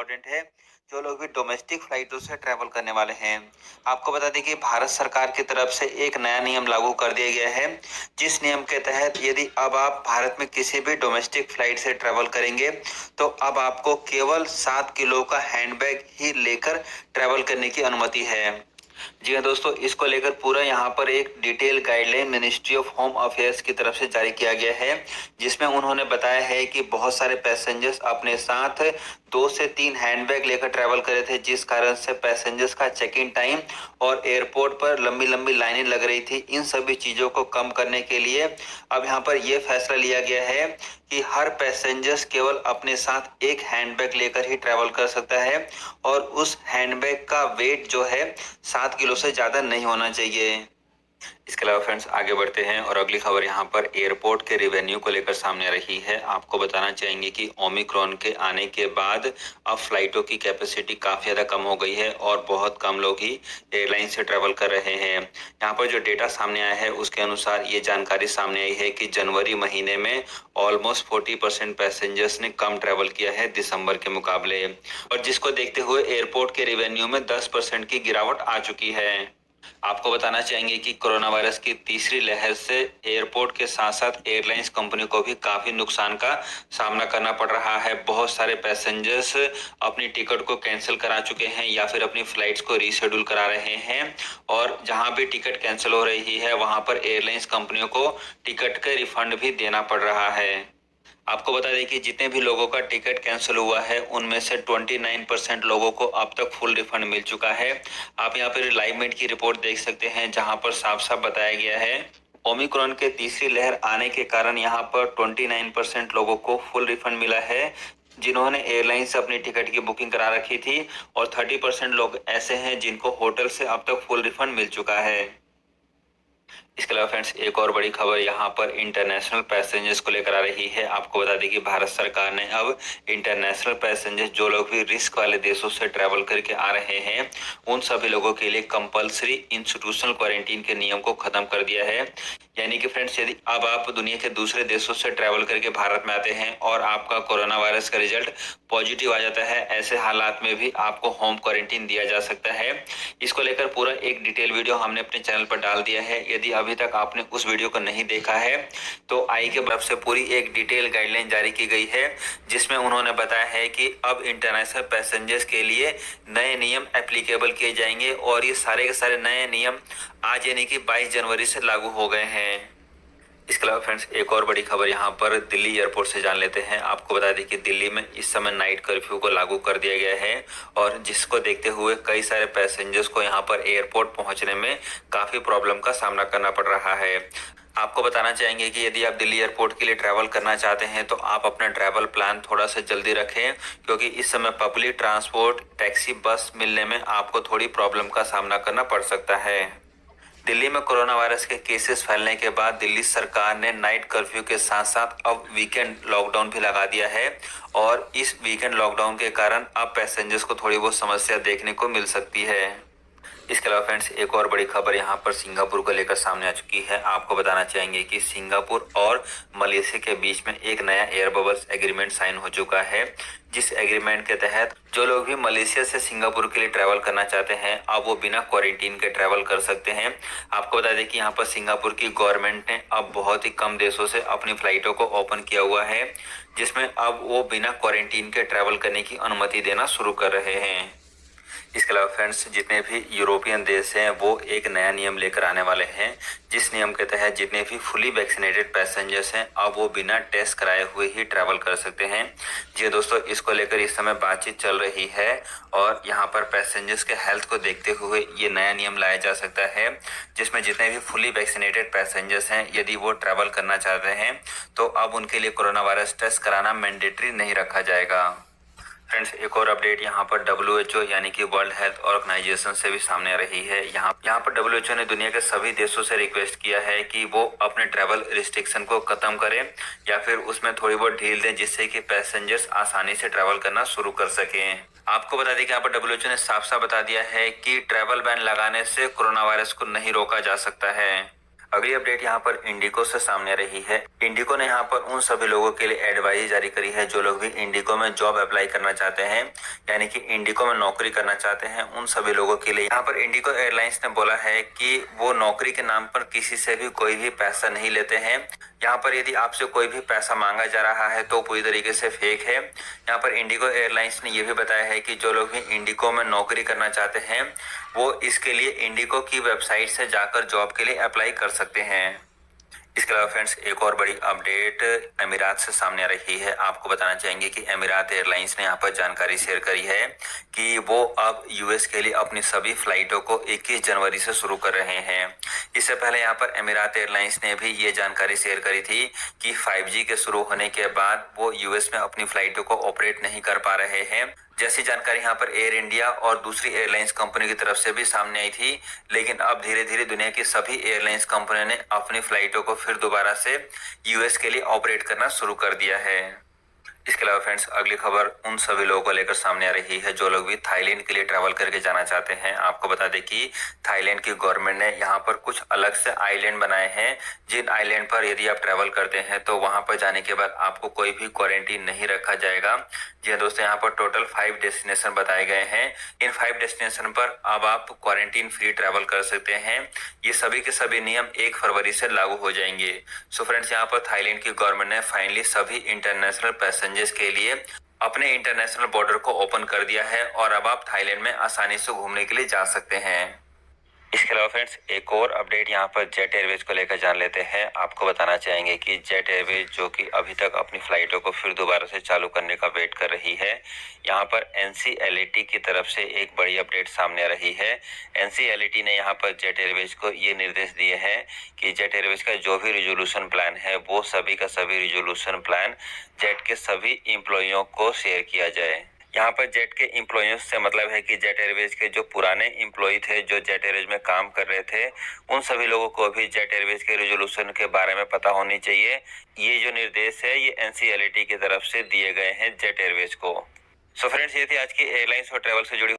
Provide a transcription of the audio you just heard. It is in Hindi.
इम्पोर्टेंट है जो लोग भी डोमेस्टिक फ्लाइटों से ट्रैवल करने वाले हैं। आपको बता दें कि भारत सरकार की तरफ से एक नया नियम लागू कर दिया गया है, जिस नियम के तहत यदि अब आप भारत में किसी भी डोमेस्टिक फ्लाइट से ट्रैवल करेंगे तो अब आपको केवल 7 किलो का हैंडबैग ही लेकर ट्रैवल करने की अनुमति है। जी हाँ दोस्तों, इसको लेकर पूरा यहाँ पर एक detail guideline ministry of home affairs की तरफ से जारी किया गया है, जिसमें उन्होंने बताया है कि बहुत सारे पैसेंजर्स अपने साथ 2 से 3 हैंडबैग लेकर ट्रैवल कर रहे थे, जिस कारण से पैसेंजर्स का चेक इन टाइम और एयरपोर्ट पर लंबी लंबी लाइनें लग रही थी। इन सभी चीजों को कम करने के लिए अब यहाँ पर यह फैसला लिया गया है कि हर पैसेंजर्स केवल अपने साथ एक हैंडबैग लेकर ही ट्रैवल कर सकता है और उस हैंडबैग का वेट जो है 7 किलो से ज्यादा नहीं होना चाहिए। इसके अलावा फ्रेंड्स आगे बढ़ते हैं और अगली खबर यहाँ पर एयरपोर्ट के रिवेन्यू को लेकर सामने आ रही है। आपको बताना चाहेंगे कि ओमिक्रॉन के आने के बाद अब फ्लाइटों की कैपेसिटी काफी ज्यादा कम हो गई है और बहुत कम लोग ही एयरलाइन से ट्रेवल कर रहे हैं। यहाँ पर जो डेटा सामने आया है उसके अनुसार ये जानकारी सामने आई है कि जनवरी महीने में ऑलमोस्ट 40% पैसेंजर्स ने कम ट्रेवल किया है दिसंबर के मुकाबले, और जिसको देखते हुए एयरपोर्ट के रिवेन्यू में 10% की गिरावट आ चुकी है। आपको बताना चाहेंगे कि कोरोना वायरस की तीसरी लहर से एयरपोर्ट के साथ साथ एयरलाइंस कंपनी को भी काफी नुकसान का सामना करना पड़ रहा है। बहुत सारे पैसेंजर्स अपनी टिकट को कैंसिल करा चुके हैं या फिर अपनी फ्लाइट्स को रीशेड्यूल करा रहे हैं, और जहां भी टिकट कैंसिल हो रही है वहां पर एयरलाइंस कंपनियों को टिकट का रिफंड भी देना पड़ रहा है। आपको बता दें कि जितने भी लोगों का टिकट कैंसिल हुआ है उनमें से 29% लोगों को अब तक फुल रिफंड मिल चुका है। आप यहाँ पर लाइवमेट की रिपोर्ट देख सकते हैं, जहां पर साफ साफ बताया गया है ओमिक्रॉन के तीसरी लहर आने के कारण यहाँ पर 29% लोगों को फुल रिफंड मिला है जिन्होंने एयरलाइन से अपनी टिकट की बुकिंग करा रखी थी, और 30% लोग ऐसे हैं जिनको होटल से अब तक फुल रिफंड मिल चुका है। इसके अलावा फ्रेंड्स एक और बड़ी खबर यहाँ पर इंटरनेशनल पैसेंजर्स को लेकर आ रही है। आपको बता दें कि भारत सरकार ने अब इंटरनेशनल पैसेंजर्स जो लोग भी रिस्क वाले देशों से ट्रैवल करके आ रहे हैं उन सभी लोगों के लिए कंपलसरी इंस्टीट्यूशनल क्वारंटीन के नियम को खत्म कर दिया है। यानी कि फ्रेंड्स यदि अब आप दुनिया के दूसरे देशों से ट्रैवल करके भारत में आते हैं और आपका कोरोना वायरस का रिजल्ट पॉजिटिव आ जाता है, ऐसे हालात में भी आपको होम क्वारंटीन दिया जा सकता है। इसको लेकर पूरा एक डिटेल वीडियो हमने अपने चैनल पर डाल दिया है। यदि अभी तक आपने उस वीडियो को नहीं देखा है तो आई के तरफ से पूरी एक डिटेल गाइडलाइन जारी की गई है, जिसमें उन्होंने बताया है कि अब इंटरनेशनल पैसेंजर्स के लिए नए नियम एप्लीकेबल किए जाएंगे और ये सारे के सारे नए नियम आज यानी कि 22 जनवरी से लागू हो गए हैं। इसके अलावा फ्रेंड्स एक और बड़ी खबर यहाँ पर दिल्ली एयरपोर्ट से जान लेते हैं। आपको बता दें कि दिल्ली में इस समय नाइट कर्फ्यू को लागू कर दिया गया है, और जिसको देखते हुए कई सारे पैसेंजर्स को यहाँ पर एयरपोर्ट पहुंचने में काफी प्रॉब्लम का सामना करना पड़ रहा है। आपको बताना चाहेंगे कि यदि आप दिल्ली एयरपोर्ट के लिए ट्रैवल करना चाहते हैं तो आप अपना ट्रैवल प्लान थोड़ा सा जल्दी रखें, क्योंकि इस समय पब्लिक ट्रांसपोर्ट टैक्सी बस मिलने में आपको थोड़ी प्रॉब्लम का सामना करना पड़ सकता है। दिल्ली में कोरोना वायरस के केसेस फैलने के बाद दिल्ली सरकार ने नाइट कर्फ्यू के साथ साथ अब वीकेंड लॉकडाउन भी लगा दिया है, और इस वीकेंड लॉकडाउन के कारण अब पैसेंजर्स को थोड़ी बहुत समस्या देखने को मिल सकती है। इसके अलावा फ्रेंड्स एक और बड़ी खबर यहाँ पर सिंगापुर को लेकर सामने आ चुकी है। आपको बताना चाहेंगे कि सिंगापुर और मलेशिया के बीच में एक नया एयर बबल्स एग्रीमेंट साइन हो चुका है, जिस एग्रीमेंट के तहत जो लोग भी मलेशिया से सिंगापुर के लिए ट्रैवल करना चाहते हैं अब वो बिना क्वारंटीन के ट्रैवल कर सकते हैं। आपको बता दें कि यहाँ पर सिंगापुर की गवर्नमेंट ने अब बहुत ही कम देशों से अपनी फ्लाइटों को ओपन किया हुआ है, जिसमें अब वो बिना क्वारंटीन के ट्रैवल करने की अनुमति देना शुरू कर रहे हैं। इसके अलावा फ्रेंड्स जितने भी यूरोपियन देश हैं वो एक नया नियम लेकर आने वाले हैं, जिस नियम के तहत जितने भी फुली वैक्सीनेटेड पैसेंजर्स हैं अब वो बिना टेस्ट कराए हुए ही ट्रैवल कर सकते हैं। जी दोस्तों, इसको लेकर इस समय बातचीत चल रही है और यहाँ पर पैसेंजर्स के हेल्थ को देखते हुए ये नया नियम लाया जा सकता है, जिसमें जितने भी फुली वैक्सीनेटेड पैसेंजर्स हैं यदि वो ट्रैवल करना चाहते हैं तो अब उनके लिए कोरोना वायरस टेस्ट कराना मैंडेटरी नहीं रखा जाएगा। फ्रेंड्स एक और अपडेट यहाँ पर WHO यानी कि वर्ल्ड हेल्थ ऑर्गेनाइजेशन से भी सामने आ रही है। यहाँ पर WHO ने दुनिया के सभी देशों से रिक्वेस्ट किया है कि वो अपने ट्रैवल रिस्ट्रिक्शन को खत्म करें या फिर उसमें थोड़ी बहुत ढील दें, जिससे कि पैसेंजर्स आसानी से ट्रैवल करना शुरू कर सकें। आपको बता दें कि यहाँ पर WHO ने साफ साफ बता दिया है कि ट्रैवल बैन लगाने से कोरोना वायरस को नहीं रोका जा सकता है। अगली अपडेट यहाँ पर इंडिगो से सामने आ रही है। इंडिगो ने यहाँ पर उन सभी लोगों के लिए एडवाइस जारी करी है जो लोग भी इंडिगो में जॉब अप्लाई करना चाहते हैं, यानी कि इंडिगो में नौकरी करना चाहते हैं, उन सभी लोगों के लिए यहाँ पर इंडिगो एयरलाइंस ने बोला है कि वो नौकरी के नाम पर किसी से भी कोई भी पैसा नहीं लेते हैं। यहाँ पर यदि आपसे कोई भी पैसा मांगा जा रहा है तो पूरी तरीके से फेक है। यहाँ पर इंडिगो एयरलाइंस ने यह भी बताया है कि जो लोग भी इंडिगो में नौकरी करना चाहते हैं वो इसके लिए इंडिगो की वेबसाइट से जाकर जॉब के लिए अप्लाई कर सकते हैं। इसके अलावा फ्रेंड्स एक और बड़ी अपडेट अमीरात से सामने आ रही है। आपको बताना चाहेंगे कि अमीरात एयरलाइंस ने यहाँ पर जानकारी शेयर करी है कि वो अब यूएस के लिए अपनी सभी फ्लाइटों को 21 जनवरी से शुरू कर रहे हैं। इससे पहले यहाँ पर अमीरात एयरलाइंस ने भी ये जानकारी शेयर करी थी कि 5G के शुरू होने के बाद वो यूएस में अपनी फ्लाइटों को ऑपरेट नहीं कर पा रहे हैं। जैसी जानकारी यहाँ पर एयर इंडिया और दूसरी एयरलाइंस कंपनी की तरफ से भी सामने आई थी, लेकिन अब धीरे धीरे दुनिया की सभी एयरलाइंस कंपनियों ने अपनी फ्लाइटों को फिर दोबारा से यूएस के लिए ऑपरेट करना शुरू कर दिया है। इसके अलावा फ्रेंड्स अगली खबर उन सभी लोगों को लेकर सामने आ रही है जो लोग भी थाईलैंड के लिए ट्रैवल करके जाना चाहते हैं। आपको बता दें कि थाईलैंड की गवर्नमेंट ने यहाँ पर कुछ अलग से आइलैंड बनाए हैं, जिन आइलैंड पर यदि आप ट्रैवल करते हैं तो वहां पर जाने के बाद आपको कोई भी क्वारंटीन नहीं रखा जाएगा। जी दोस्तों, यहाँ पर टोटल 5 डेस्टिनेशन बताए गए हैं। इन 5 डेस्टिनेशन पर अब आप क्वारंटीन फ्री ट्रैवल कर सकते हैं। ये सभी के सभी नियम 1 फरवरी से लागू हो जाएंगे। सो फ्रेंड्स, यहाँ पर थाईलैंड की गवर्नमेंट ने फाइनली सभी इंटरनेशनल पैसेंजर्स के लिए अपने इंटरनेशनल बॉर्डर को ओपन कर दिया है और अब आप थाईलैंड में आसानी से घूमने के लिए जा सकते हैं। इसके अलावा फ्रेंड्स एक और अपडेट यहाँ पर जेट एयरवेज को लेकर जान लेते हैं। आपको बताना चाहेंगे कि जेट एयरवेज जो कि अभी तक अपनी फ्लाइटों को फिर दोबारा से चालू करने का वेट कर रही है, यहाँ पर NCLAT की तरफ से एक बड़ी अपडेट सामने आ रही है। NCLAT ने यहाँ पर जेट एयरवेज को ये निर्देश दिए हैं कि जेट एयरवेज का जो भी रिजोल्यूशन प्लान है वो सभी का सभी रिजोल्यूशन प्लान जेट के सभी एम्प्लॉइयों को शेयर किया जाए। यहाँ पर जेट के एम्प्लॉइज से मतलब है कि जेट एयरवेज के जो पुराने एम्प्लॉय थे जो जेट एयरवेज में काम कर रहे थे, उन सभी लोगों को भी जेट एयरवेज के रिजोल्यूशन के बारे में पता होनी चाहिए। ये जो निर्देश है ये NCLAT की तरफ से दिए गए हैं जेट एयरवेज को। सो फ्रेंड्स, ये थी आज की एयरलाइंस और ट्रेवल से जुड़ी